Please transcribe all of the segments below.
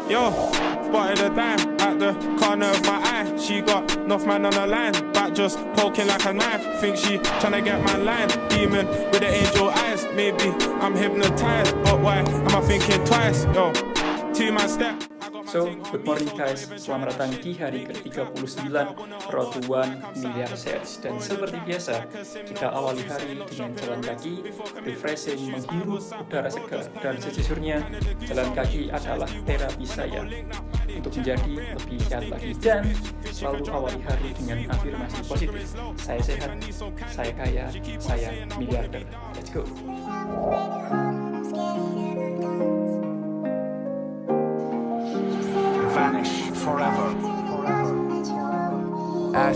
Yo, spotted a dime at the corner of my eye. She got enough man on the line, back just poking like a knife. Think she tryna get my line, demon with the angel eyes. Maybe I'm hypnotized, but why am I thinking twice? Yo, 2-man step. So, good morning guys, selamat datang di hari ke-39 Road to 1 Million Sets. Dan seperti biasa, kita awali hari dengan jalan kaki, refreshing, menghirup udara segar. Dan sejujurnya, jalan kaki adalah terapi saya untuk menjadi lebih sehat lagi. Dan selalu awali hari dengan afirmasi positif. Saya sehat, saya kaya, saya miliarder. Let's go! Vanish forever. I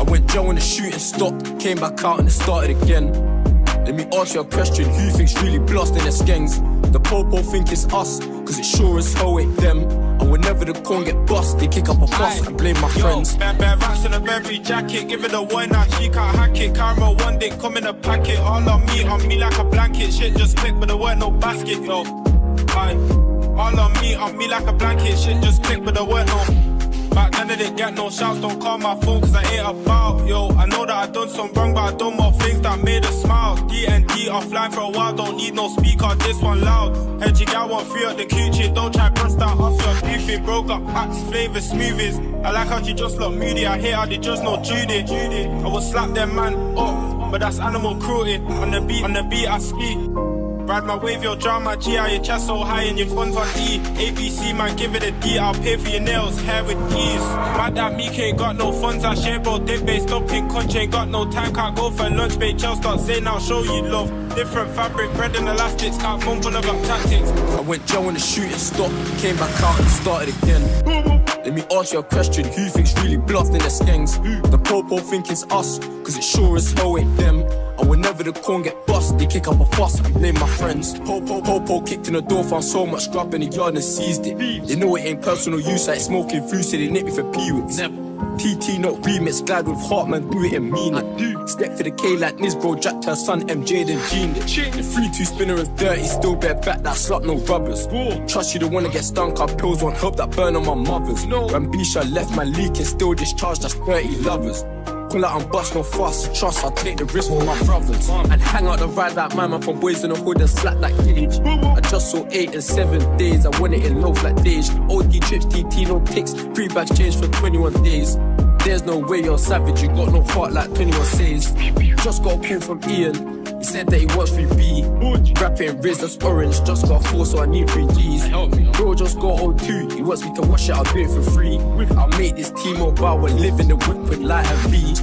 went Joe in the shooting stopped, came back out and it started again. Let me ask you a question, who thinks really blasting their skanks? The popo think it's us, cause it sure as hell ain't them. And whenever the corn get bust, they kick up a fuss and blame my friends. Bare racks in a Burberry jacket, give it a one now, she can't hack it. Camera one day, come in a packet, all on me like a blanket. Shit just click, but there weren't no basket, yo. Aye. All on me like a blanket. Shit just click, but there weren't no. Back then I didn't get no shouts, don't call my phone cause I ain't about. Yo, I know that I done some wrong, but I done more things that made her smile. D&D offline for a while, don't need no speaker, this one loud. Head you got one free up the coochie, don't try brush that off your beefing. Broke up packs, flavor smoothies. I like how she just look moody, I hate how they just know Judy. I would slap them man up, but that's animal cruelty. On the beat I ski. Ride my wave, your drama, G, your chest so high and your funds on E. ABC, man, give it a D, I'll pay for your nails, hair with ease. Mad that Meek ain't got no funds, I share, bro, dip base, no pink country, ain't got no time, can't go for lunch, bait, Chelsea, start saying I'll show you love. Different fabric, bread and elastics, can't fumble about tactics. I went Joe in the shooting stopped, came back out and started again. Let me ask you a question, who thinks really blasting their skanks? The popo think it's us, cause it sure as hell ain't them. And whenever the corn get bust, they kick up a fuss and blame my friends. Popo kicked in the door, found so much scrap in the yard and seized it. They know it ain't personal use, like smoking food, so they nick me for P-Wicks. TT not remix, glad with Hartman, do it and mean it. Step for the K like Nisbro, jacked her son MJ, then Gene it. The 3-2 spinner is dirty, still bare back, that slut, no rubbers. Trust you don't wanna get stunk, our pills won't help that burn on my mother's. Rambisha left my leak and still discharged, that's 30 lovers. Call out and bust no fuss, trust, I'll take the risk for my brothers. And hang out the ride like my man from Boys in the Hood and slap that cage. I just saw 8 and 7 days, I want it in loaf like days. OD trips, TT, no ticks, 3 bags changed for 21 days. There's no way you're savage, you got no heart like 21 says. Just got a call from Ian, he said that he wants 3B. Rapping Riz, that's orange, just got 4 so I need 3 Gs. Bro just got O2, he wants me to wash it, I'll do it for free. I'll make this team mobile and live in the whip with light and B.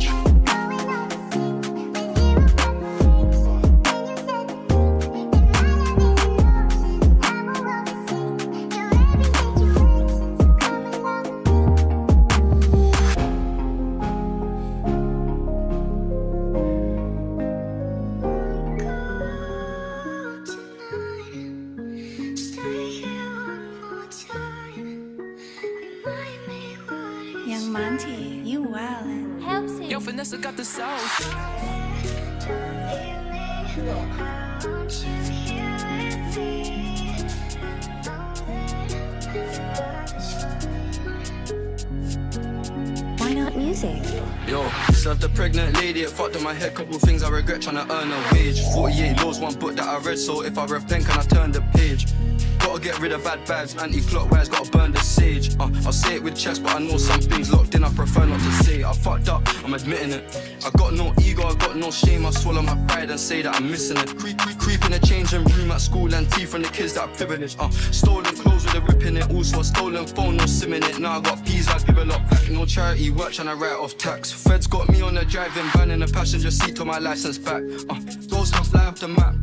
Young Monty, you wildin'. Helps it. Yo, Vanessa got the sauce. Why not music? Yo, served a pregnant lady, it fucked up my head. Couple things I regret, trying to earn a wage. 48 laws, one book that I read, so if I rev pen, can I turn the page? Gotta get rid of bad vibes, anti-clockwise, gotta burn the sage. I'll say it with chest, but I know some things locked in, I prefer not to say. I fucked up, I'm admitting it. I got no ego, I got no shame, I swallow my pride and say that I'm missing it. Creep in the changing room at school and tea from the kids that are privileged. Stolen clothes with a rip in it, also a stolen phone, no sim in it. Now I got peas, I give a lot back, no charity work, trying to write off tax. Feds got me on the driving van in the passenger seat till my license back. Those can fly off the map,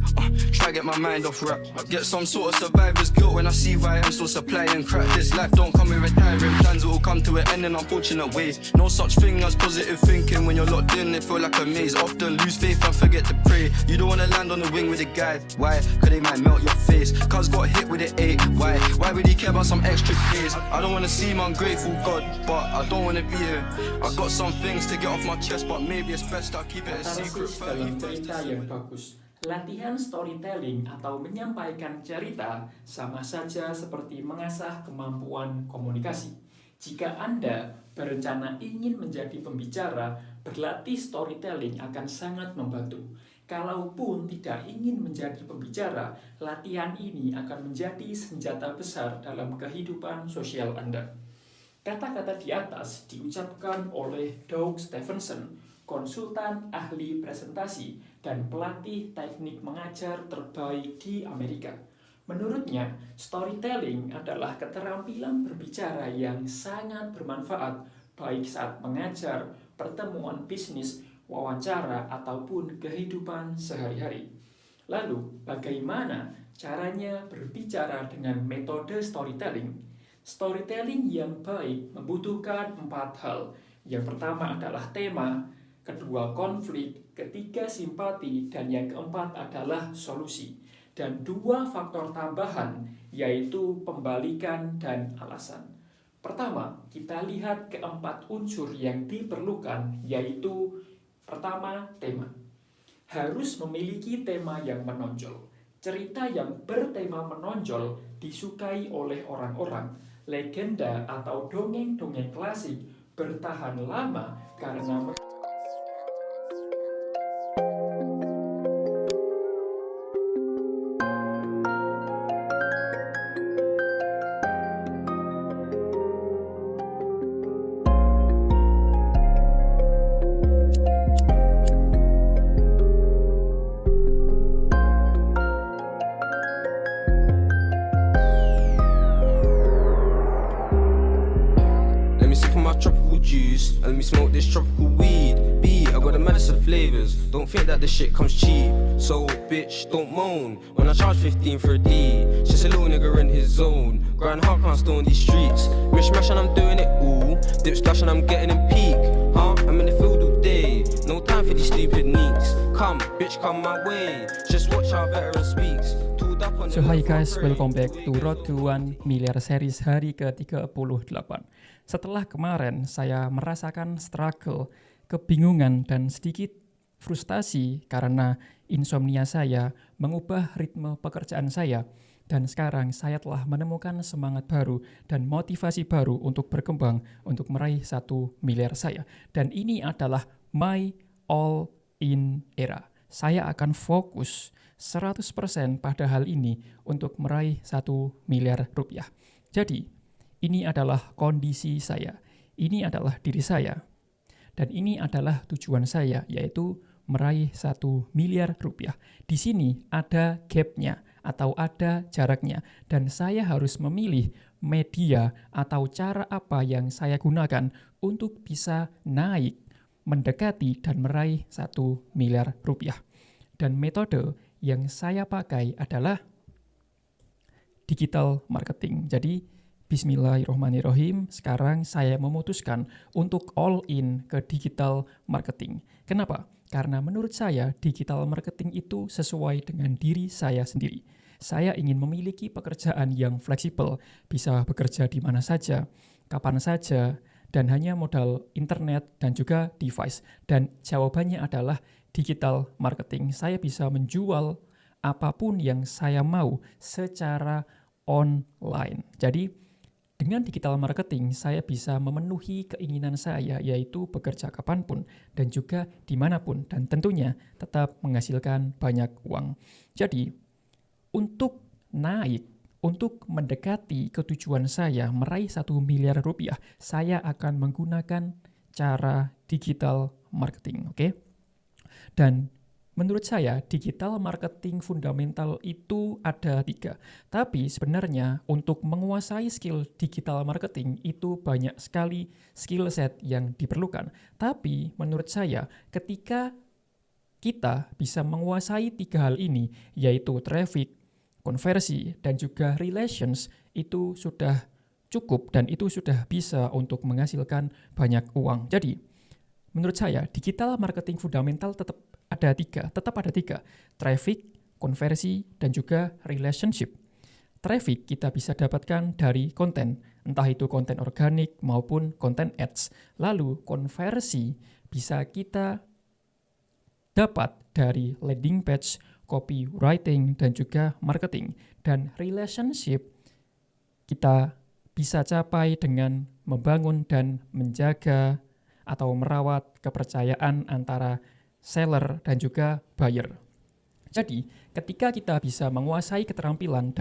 try get my mind off rap. Get some sort of survivor's guilt when I see why I'm still supplying crack. This life don't come with retiring plans, it will come to an end in unfortunate ways. No such thing as positive thinking when you're locked in, it feel like a maze. Often lose faith and forget to pray. You don't wanna land on the wing with a guide. Why? Cause they might melt your face. Cuz got hit with it 8. Why would he care about some extra days? I don't wanna seem ungrateful, God, but I don't wanna be here. I got some things to get off my chest, but maybe it's best I keep it a secret. Katarsis dalam cerita yang bagus. Latihan storytelling atau menyampaikan cerita sama saja seperti mengasah kemampuan komunikasi. Jika Anda berencana ingin menjadi pembicara, berlatih storytelling akan sangat membantu. Kalaupun tidak ingin menjadi pembicara, latihan ini akan menjadi senjata besar dalam kehidupan sosial Anda. Kata-kata di atas diucapkan oleh Doug Stevenson, konsultan ahli presentasi dan pelatih teknik mengajar terbaik di Amerika. Menurutnya, storytelling adalah keterampilan berbicara yang sangat bermanfaat baik saat mengajar, pertemuan bisnis, wawancara, ataupun kehidupan sehari-hari. Lalu, bagaimana caranya berbicara dengan metode storytelling? Storytelling yang baik membutuhkan 4 hal. Yang pertama adalah tema, kedua konflik, ketiga simpati, dan yang keempat adalah solusi. Dan 2 faktor tambahan, yaitu pembalikan dan alasan. Pertama, kita lihat keempat unsur yang diperlukan, yaitu pertama, tema. Harus memiliki tema yang menonjol. Cerita yang bertema menonjol disukai oleh orang-orang. Legenda atau dongeng-dongeng klasik bertahan lama karena And we smoke this tropical weed. B, I got the medicine flavors. Don't think that the shit comes cheap. So, bitch, don't moan when I charge 15 for a D. Just a little nigga in his zone. Grind hard, can't stay on these streets. Mishmash and I'm doing it all. Dip splash and I'm getting in peak. Huh? I'm in the field all day. No time for these stupid neeks. Come, bitch, come my way. Just watch how veteran speaks. So hi guys, welcome back to Road to 1 Miliar Series hari ke-38. Setelah kemarin saya merasakan struggle, kebingungan dan sedikit frustasi karena insomnia saya mengubah ritme pekerjaan saya. Dan sekarang saya telah menemukan semangat baru dan motivasi baru untuk berkembang untuk meraih 1 miliar saya. Dan ini adalah my all-in era. Saya akan fokus 100% pada hal ini untuk meraih 1 miliar rupiah. Jadi, ini adalah kondisi saya, ini adalah diri saya, dan ini adalah tujuan saya, yaitu meraih 1 miliar rupiah. Di sini ada gap-nya atau ada jaraknya, dan saya harus memilih media atau cara apa yang saya gunakan untuk bisa naik, mendekati, dan meraih 1 miliar rupiah. Dan metode yang saya pakai adalah digital marketing. Jadi, bismillahirrohmanirrohim, sekarang saya memutuskan untuk all in ke digital marketing. Kenapa? Karena menurut saya, digital marketing itu sesuai dengan diri saya sendiri. Saya ingin memiliki pekerjaan yang fleksibel, bisa bekerja di mana saja, kapan saja, dan hanya modal internet dan juga device. Dan jawabannya adalah digital marketing. Saya bisa menjual apapun yang saya mau secara online. Jadi, dengan digital marketing, saya bisa memenuhi keinginan saya, yaitu bekerja kapanpun dan juga dimanapun, dan tentunya tetap menghasilkan banyak uang. Jadi, untuk naik, untuk mendekati ketujuan saya, meraih 1 miliar rupiah, saya akan menggunakan cara digital marketing, oke? Dan menurut saya, digital marketing fundamental itu ada 3. Tapi sebenarnya untuk menguasai skill digital marketing itu banyak sekali skill set yang diperlukan. Tapi menurut saya, ketika kita bisa menguasai 3 hal ini, yaitu traffic, konversi, dan juga relations, itu sudah cukup dan itu sudah bisa untuk menghasilkan banyak uang. Jadi, menurut saya, digital marketing fundamental tetap ada 3. Traffic, konversi, dan juga relationship. Traffic kita bisa dapatkan dari konten, entah itu konten organik maupun konten ads. Lalu konversi bisa kita dapat dari landing page, copywriting, dan juga marketing. Dan relationship kita bisa capai dengan membangun dan menjaga atau merawat kepercayaan antara seller dan juga buyer. Jadi, ketika kita bisa menguasai keterampilan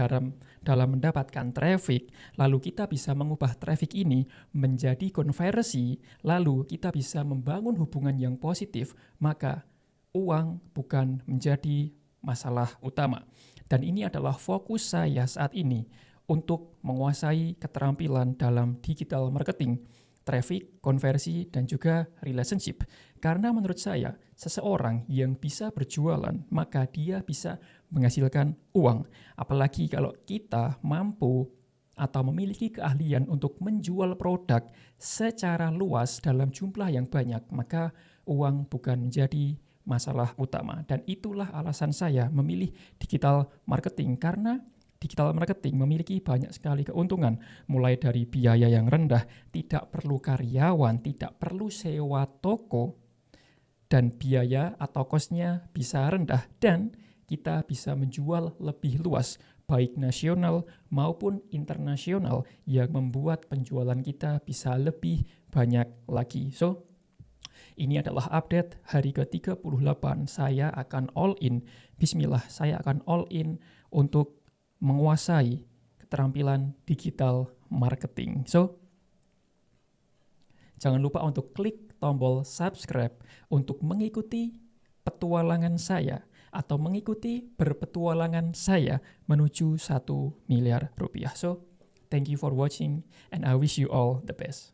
dalam mendapatkan traffic, lalu kita bisa mengubah traffic ini menjadi konversi, lalu kita bisa membangun hubungan yang positif, maka uang bukan menjadi masalah utama. Dan ini adalah fokus saya saat ini untuk menguasai keterampilan dalam digital marketing, traffic, konversi, dan juga relationship. Karena menurut saya, seseorang yang bisa berjualan, maka dia bisa menghasilkan uang. Apalagi kalau kita mampu atau memiliki keahlian untuk menjual produk secara luas dalam jumlah yang banyak, maka uang bukan menjadi masalah utama. Dan itulah alasan saya memilih digital marketing, karena digital marketing memiliki banyak sekali keuntungan, mulai dari biaya yang rendah, tidak perlu karyawan, tidak perlu sewa toko, dan biaya atau kosnya bisa rendah, dan kita bisa menjual lebih luas, baik nasional maupun internasional, yang membuat penjualan kita bisa lebih banyak lagi. So, ini adalah update hari ke-38. Saya akan all in. Bismillah, saya akan all in untuk menguasai keterampilan digital marketing. So, jangan lupa untuk klik tombol subscribe untuk mengikuti petualangan saya atau mengikuti berpetualangan saya menuju 1 miliar rupiah. So, thank you for watching and I wish you all the best.